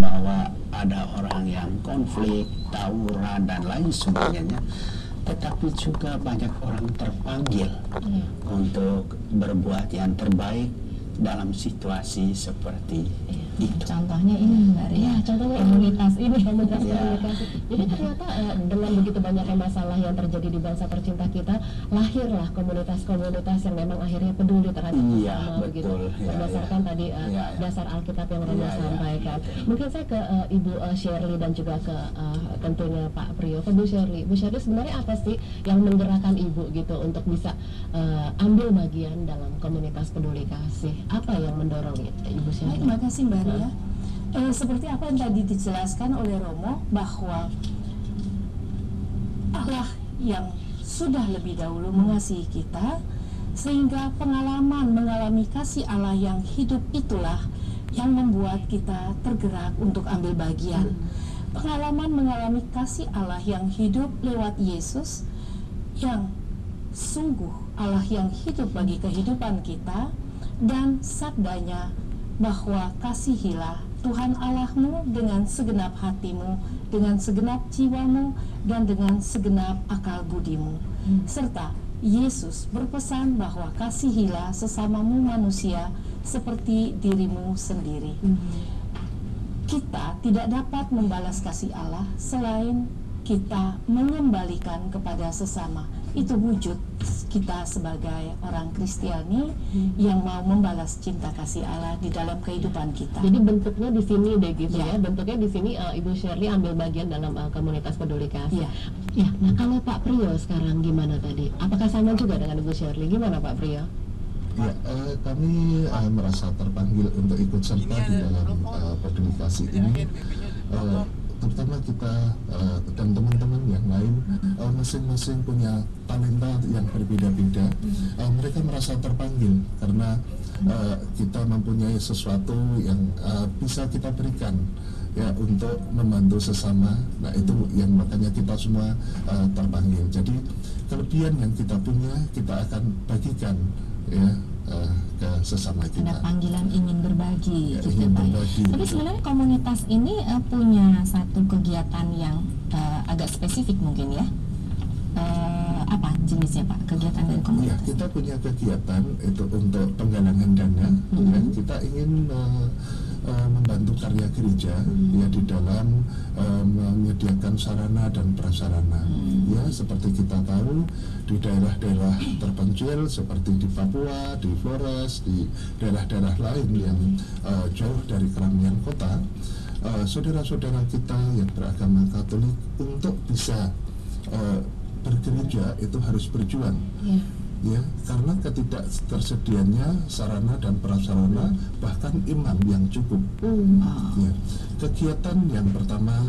bahwa ada orang yang konflik, tawuran dan lain sebagainya, tetapi juga banyak orang terpanggil untuk berbuat yang terbaik dalam situasi seperti itu. Contohnya ini Mbak Ria, contohnya komunitas komunikasi. Jadi ternyata dengan begitu banyaknya masalah yang terjadi di bangsa tercinta kita, lahirlah komunitas-komunitas yang memang akhirnya peduli terhadap sesama begitu. Berdasarkan tadi dasar Alkitab yang Romo sampaikan. Mungkin saya ke Ibu Shirley dan juga ke tentunya Pak Priyo, ke Bu Shirley. Bu Shirley, sebenarnya apa sih yang menggerakkan Ibu gitu untuk bisa ambil bagian dalam komunitas peduli kasih? Apa yang mendorong Ibu Shirley? Terima kasih Mbak Ria. Seperti apa yang tadi dijelaskan oleh Romo, bahwa Allah yang sudah lebih dahulu mengasihi kita, sehingga pengalaman mengalami kasih Allah yang hidup itulah yang membuat kita tergerak untuk ambil bagian. Pengalaman mengalami kasih Allah yang hidup lewat Yesus, yang sungguh Allah yang hidup bagi kehidupan kita, dan sabdanya bahwa kasihilah Tuhan Allahmu dengan segenap hatimu, dengan segenap jiwamu, dan dengan segenap akal budimu. Serta Yesus berpesan bahwa kasihilah sesamamu manusia seperti dirimu sendiri. Kita tidak dapat membalas kasih Allah selain kita mengembalikan kepada sesama. Itu wujud kita sebagai orang Kristiani yang mau membalas cinta kasih Allah di dalam kehidupan kita. Jadi bentuknya di sini deh gitu ya. Bentuknya di sini Ibu Shirley ambil bagian dalam komunitas peduli kasih. Ya, nah kalau Pak Priyo sekarang gimana tadi? Apakah sama juga dengan Ibu Shirley? Gimana Pak Priyo? Ya, kami merasa terpanggil untuk ikut serta di dalam peduli kasih ini. Terutama kita dan teman-teman yang lain masing-masing punya talenta yang berbeda-beda. Mereka merasa terpanggil karena kita mempunyai sesuatu yang bisa kita berikan ya untuk membantu sesama. Nah itu yang makanya kita semua terpanggil. Jadi kelebihan yang kita punya kita akan bagikan ya ke sesama kita. Ada panggilan ingin berbagi, ya, gitu ingin Pak. berbagi. Tapi sebenarnya komunitas ini punya satu kegiatan yang agak spesifik mungkin ya. Apa jenisnya Pak, kegiatan dari Ya, komunitas? kita punya kegiatan itu untuk penggalangan dana. Ya, kita ingin membantu karya gereja ya di dalam menyediakan sarana dan prasarana. Ya, seperti kita tahu di daerah-daerah terpencil seperti di Papua, di Flores, di daerah-daerah lain yang jauh dari keramaian kota, saudara-saudara kita yang beragama Katolik untuk bisa bergereja itu harus berjuang. Ya, karena ketidaktersediaannya sarana dan prasarana bahkan imam yang cukup. Ya. Kegiatan yang pertama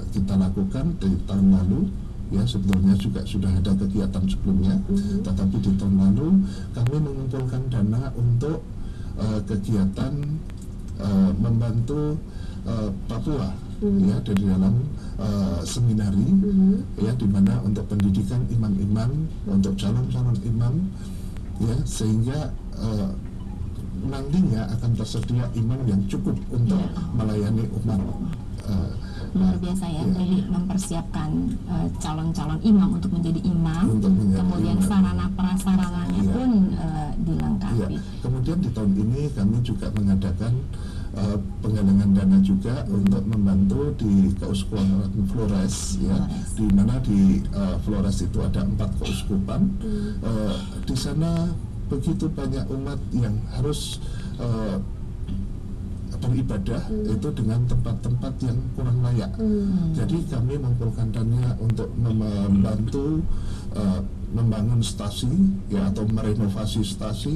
kita lakukan di tahun lalu, ya sebetulnya juga sudah ada kegiatan sebelumnya, tetapi di tahun lalu kami mengumpulkan dana untuk kegiatan membantu Papua ya dari dalam seminari ya di mana untuk pendidikan imam-imam, untuk calon-calon imam ya sehingga nantinya akan tersedia imam yang cukup untuk melayani umat. Luar biasa ya, jadi mempersiapkan calon-calon imam untuk menjadi imam, kemudian sarana prasarananya pun dilengkapi. Ya. Kemudian di tahun ini kami juga mengadakan penggalangan dana juga untuk membantu di Keuskupan Flores ya, di mana di Flores itu ada 4 keuskupan. Di sana begitu banyak umat yang harus beribadah itu dengan tempat-tempat yang kurang layak. Jadi kami mengumpulkan dana untuk membantu membangun stasi ya atau merenovasi stasi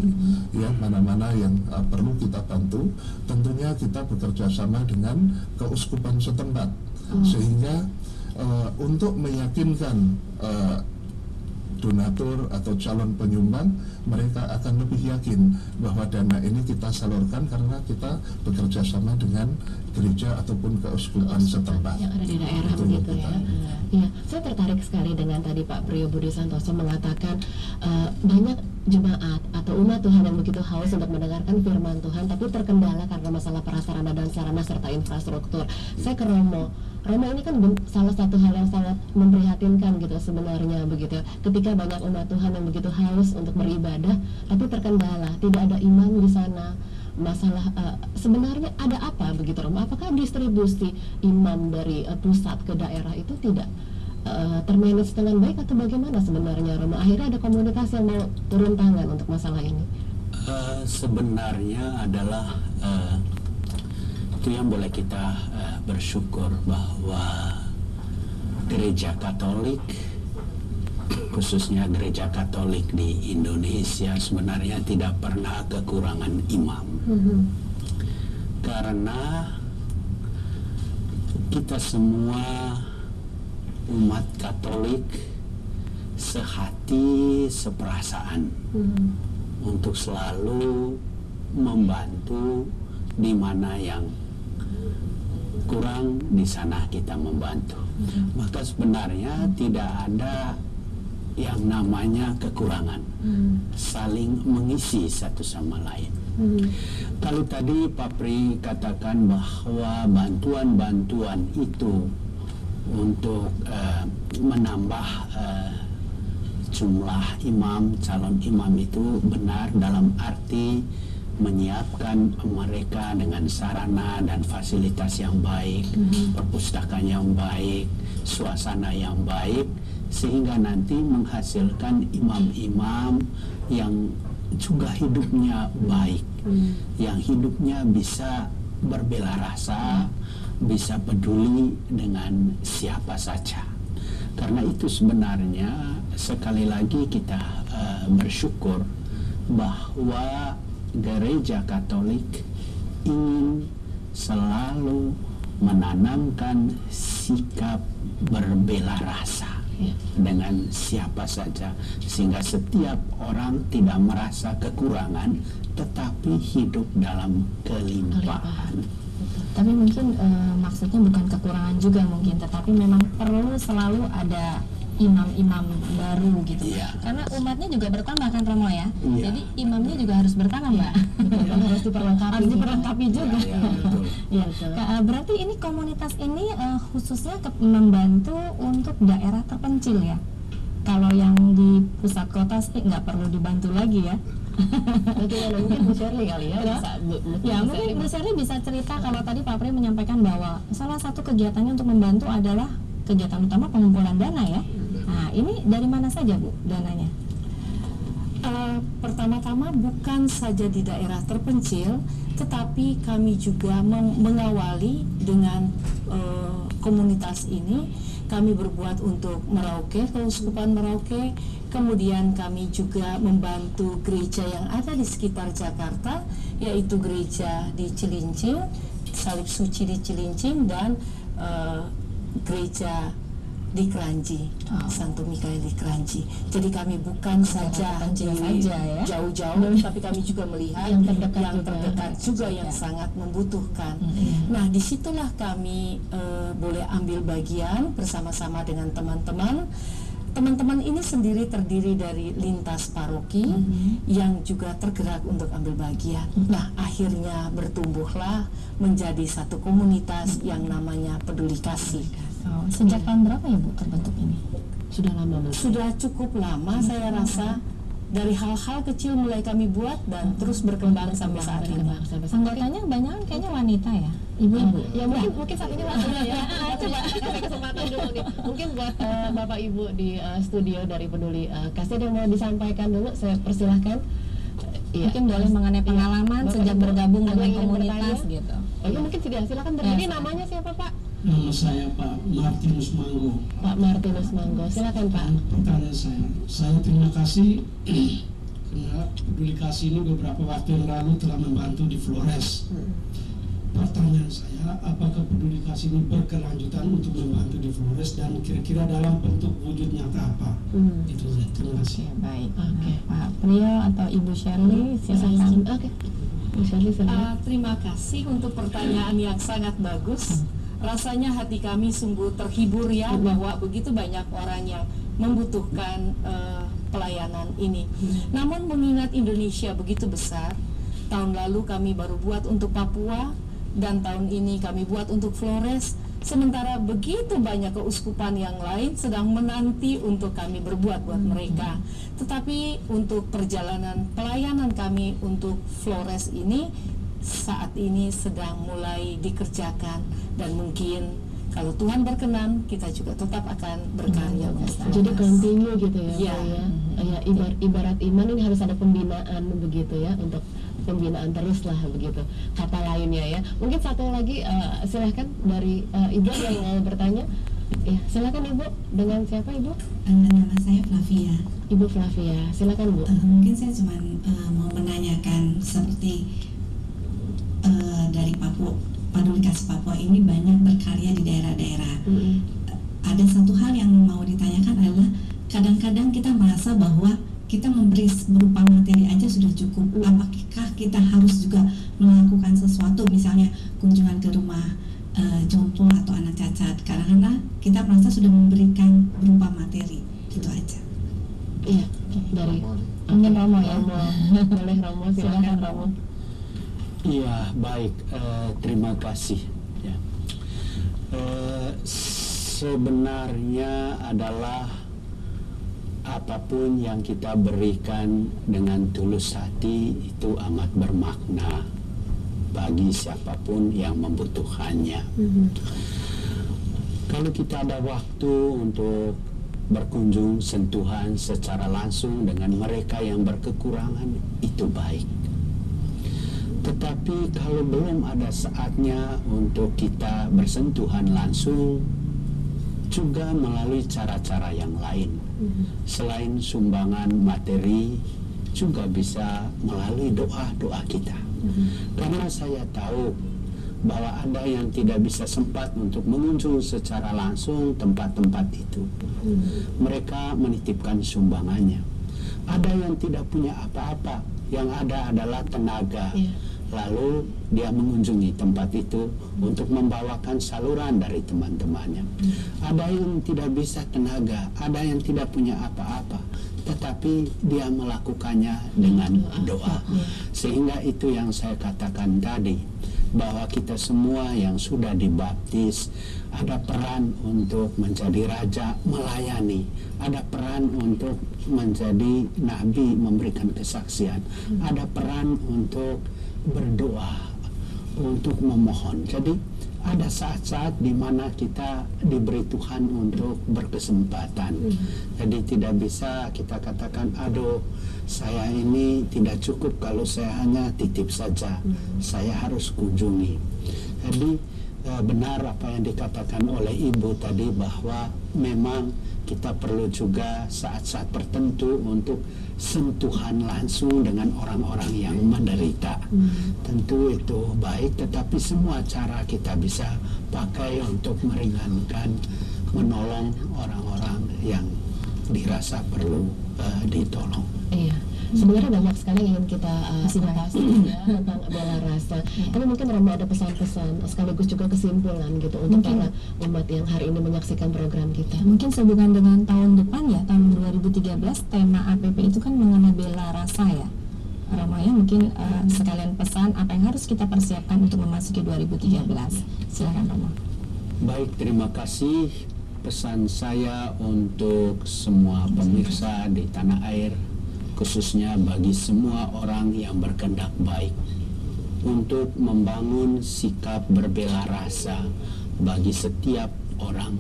ya mana-mana yang perlu kita bantu. Tentunya kita bekerja sama dengan keuskupan setempat sehingga untuk meyakinkan donatur atau calon penyumbang, mereka akan lebih yakin bahwa dana ini kita salurkan karena kita bekerja sama dengan gereja ataupun keuskupan setempat yang ada di daerah begitu ya. Ya, saya tertarik sekali dengan tadi Pak Priyo Budi Santoso mengatakan banyak jemaat atau umat Tuhan yang begitu haus untuk mendengarkan firman Tuhan, tapi terkendala karena masalah prasarana dan sarana serta infrastruktur. Saya ke Romo ini kan salah satu hal yang sangat memprihatinkan gitu sebenarnya begitu. Ketika banyak umat Tuhan yang begitu haus untuk beribadah, tapi terkendala, tidak ada imam di sana. Masalah sebenarnya ada apa begitu Romo? Apakah distribusi imam dari pusat ke daerah itu tidak termanage dengan baik atau bagaimana sebenarnya Romo? Akhirnya ada komunitas yang mau turun tangan untuk masalah ini. Sebenarnya adalah itu yang boleh kita bersyukur bahwa gereja Katolik, khususnya gereja Katolik di Indonesia, sebenarnya tidak pernah kekurangan imam. Karena kita semua umat Katolik sehati seperasaan untuk selalu membantu di mana yang kurang, di sana kita membantu. Maka sebenarnya tidak ada yang namanya kekurangan, saling mengisi satu sama lain. Kalau tadi Pak Pri katakan bahwa bantuan-bantuan itu untuk menambah jumlah imam, calon imam itu benar dalam arti menyiapkan mereka dengan sarana dan fasilitas yang baik, perpustakaan yang baik, suasana yang baik, sehingga nanti menghasilkan imam-imam yang juga hidupnya baik, yang hidupnya bisa berbela rasa, bisa peduli dengan siapa saja. Karena itu sebenarnya sekali lagi kita bersyukur bahwa gereja Katolik ingin selalu menanamkan sikap berbela rasa dengan siapa saja, sehingga setiap orang tidak merasa kekurangan tetapi hidup dalam kelimpahan. Tapi mungkin maksudnya bukan kekurangan juga mungkin, tetapi memang perlu selalu ada imam-imam baru gitu. Karena umatnya juga bertambah kan Romo ya. Jadi imamnya juga harus bertambah Mbak. Harus diperlengkapi juga. Berarti ini komunitas ini khususnya membantu untuk daerah terpencil ya. Kalau yang di pusat kota sih nggak perlu dibantu lagi ya. Mungkin Bu Shirley kali ya. Mungkin Bu Shirley bisa cerita. Kalau tadi Pak Pri menyampaikan bahwa salah satu kegiatannya untuk membantu adalah kegiatan utama pengumpulan dana ya. Nah, ini dari mana saja Bu dananya? Pertama-tama bukan saja di daerah terpencil, tetapi kami juga mengawali dengan komunitas ini. Kami berbuat untuk Merauke, Keuskupan Merauke. Kemudian kami juga membantu gereja yang ada di sekitar Jakarta, yaitu gereja di Cilincing, Salib Suci di Cilincing, dan gereja di Kranji, Santo Mikael di Kranji. Jadi kami bukan saja jauh-jauh, tapi kami juga melihat yang terdekat juga yang sangat membutuhkan. Nah, disitulah kami boleh ambil bagian bersama-sama dengan teman-teman. Teman-teman ini sendiri terdiri dari lintas paroki yang juga tergerak untuk ambil bagian. Nah, akhirnya bertumbuhlah menjadi satu komunitas yang namanya Peduli Kasih. Sejak tahun berapa ya Bu terbentuk ini? Sudah lama Bu? Sudah cukup lama saya rasa. Dari hal-hal kecil mulai kami buat dan terus berkembang sampai saat ini. Anggotanya kebanyakan kayaknya wanita ya? Ibu-ibu? Ya mungkin saat ini waktunya ya. Coba kasih kesempatan dulu nih. Mungkin buat Bapak Ibu di studio dari Peduli Kasih yang mau disampaikan dulu, saya persilahkan. Mungkin boleh mengenai pengalaman sejak bergabung dengan komunitas gitu. Mungkin silakan berdiri. Namanya siapa Pak? Nama saya Pak Martinus Manggo. Pak Martinus Manggo, silakan Pak. Pertanyaan saya terima kasih karena Peduli Kasih ini beberapa waktu yang lalu telah membantu di Flores. pertanyaan saya, apakah peduli kasih ini berkelanjutan untuk membantu di Flores dan kira-kira dalam bentuk wujud nyata apa? Itu saja. Terima kasih. Baik. Pak Priyo atau Ibu Shirley, silakan. Oke. Bu Shirley, silakan. Terima kasih untuk pertanyaan yang sangat bagus. Rasanya hati kami sungguh terhibur ya bahwa begitu banyak orang yang membutuhkan pelayanan ini. Namun mengingat Indonesia begitu besar, tahun lalu kami baru buat untuk Papua dan tahun ini kami buat untuk Flores. Sementara begitu banyak keuskupan yang lain sedang menanti untuk kami berbuat buat mereka. Tetapi untuk perjalanan pelayanan kami untuk Flores ini saat ini sedang mulai dikerjakan, dan mungkin kalau Tuhan berkenan kita juga tetap akan berkarya. Jadi continue gitu ya, Ya. Pak ya. Ya, ibarat iman ini harus ada pembinaan begitu ya, untuk pembinaan terus lah begitu kata lainnya ya. Mungkin satu lagi silahkan dari Ibu yang mau bertanya. Ya, silakan Ibu. Dengan siapa Ibu? Nama saya Flavia. Ibu Flavia, silakan Bu. Mungkin saya cuma mau menanyakan seperti dari Papua, Peduli Kasih Papua ini banyak berkarya di daerah-daerah. Ada satu hal yang mau ditanyakan adalah kadang-kadang kita merasa bahwa kita memberi berupa materi aja sudah cukup. Apakah kita harus juga melakukan sesuatu, misalnya kunjungan ke rumah jompo atau anak cacat, karena kita merasa sudah memberikan berupa materi. Itu aja. Iya, dari Mungkin Romo ya. Boleh Romo, silakan Romo. Iya, baik. Terima kasih. Ya. Sebenarnya adalah apapun yang kita berikan dengan tulus hati itu amat bermakna bagi siapapun yang membutuhkannya. Kalau kita ada waktu untuk berkunjung sentuhan secara langsung dengan mereka yang berkekurangan, itu baik. Tetapi kalau belum ada saatnya untuk kita bersentuhan langsung, juga melalui cara-cara yang lain. Selain sumbangan materi, juga bisa melalui doa-doa kita. Karena saya tahu bahwa ada yang tidak bisa sempat untuk mengunjung secara langsung tempat-tempat itu. Mereka menitipkan sumbangannya. Ada yang tidak punya apa-apa, yang ada adalah tenaga. Lalu dia mengunjungi tempat itu untuk membawakan saluran dari teman-temannya. Ada yang tidak bisa tenaga, ada yang tidak punya apa-apa, tetapi dia melakukannya dengan doa. Sehingga itu yang saya katakan tadi, bahwa kita semua yang sudah dibaptis ada peran untuk menjadi raja, melayani, ada peran untuk menjadi nabi, memberikan kesaksian, ada peran untuk berdoa, untuk memohon. Jadi ada saat-saat di mana kita diberi Tuhan untuk berkesempatan. Jadi tidak bisa kita katakan, aduh saya ini tidak cukup kalau saya hanya titip saja, saya harus kunjungi. Jadi benar apa yang dikatakan oleh Ibu tadi, bahwa memang kita perlu juga saat-saat tertentu untuk sentuhan langsung dengan orang-orang yang menderita. Tentu itu baik, tetapi semua cara kita bisa pakai untuk meringankan, menolong orang-orang yang dirasa perlu ditolong. Iya. Sebenarnya banyak sekali yang ingin kita bahas ya, tentang bela rasa. Tapi mungkin Romo ada pesan-pesan sekaligus juga kesimpulan gitu untuk para umat yang hari ini menyaksikan program kita. Mungkin sehubungan dengan tahun depan ya, tahun 2013, tema APP itu kan mengenai bela rasa ya. Romo ya, mungkin sekalian pesan apa yang harus kita persiapkan untuk memasuki 2013. Silakan Romo. Baik, terima kasih. Pesan saya untuk semua pemirsa di tanah air, khususnya bagi semua orang yang berkehendak baik, untuk membangun sikap berbela rasa bagi setiap orang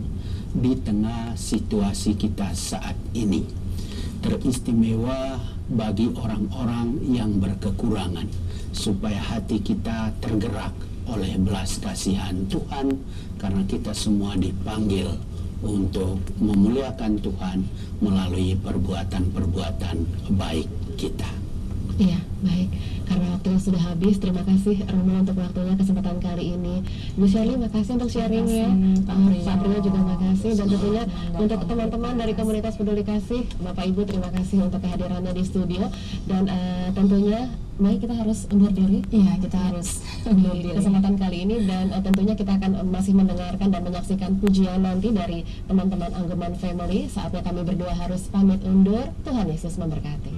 di tengah situasi kita saat ini, teristimewa bagi orang-orang yang berkekurangan, supaya hati kita tergerak oleh belas kasihan Tuhan, karena kita semua dipanggil untuk memuliakan Tuhan melalui perbuatan-perbuatan baik kita. Iya, baik. Karena waktunya sudah habis, terima kasih Romo untuk waktunya kesempatan kali ini. Bu Shirley, makasih untuk sharingnya. Pak Priyo juga makasih. Dan tentunya untuk teman-teman dari komunitas peduli kasih, Bapak Ibu terima kasih untuk kehadirannya di studio. Dan tentunya, baik kita harus undur diri. Iya, kita harus undur diri. Kesempatan kali ini dan tentunya kita akan masih mendengarkan dan menyaksikan pujian nanti dari teman-teman Anggeman Family. Saatnya kami berdua harus pamit undur. Tuhan Yesus memberkati.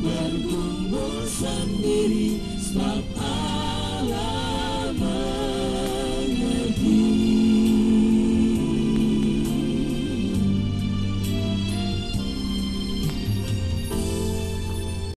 Berkumpul sendiri sebab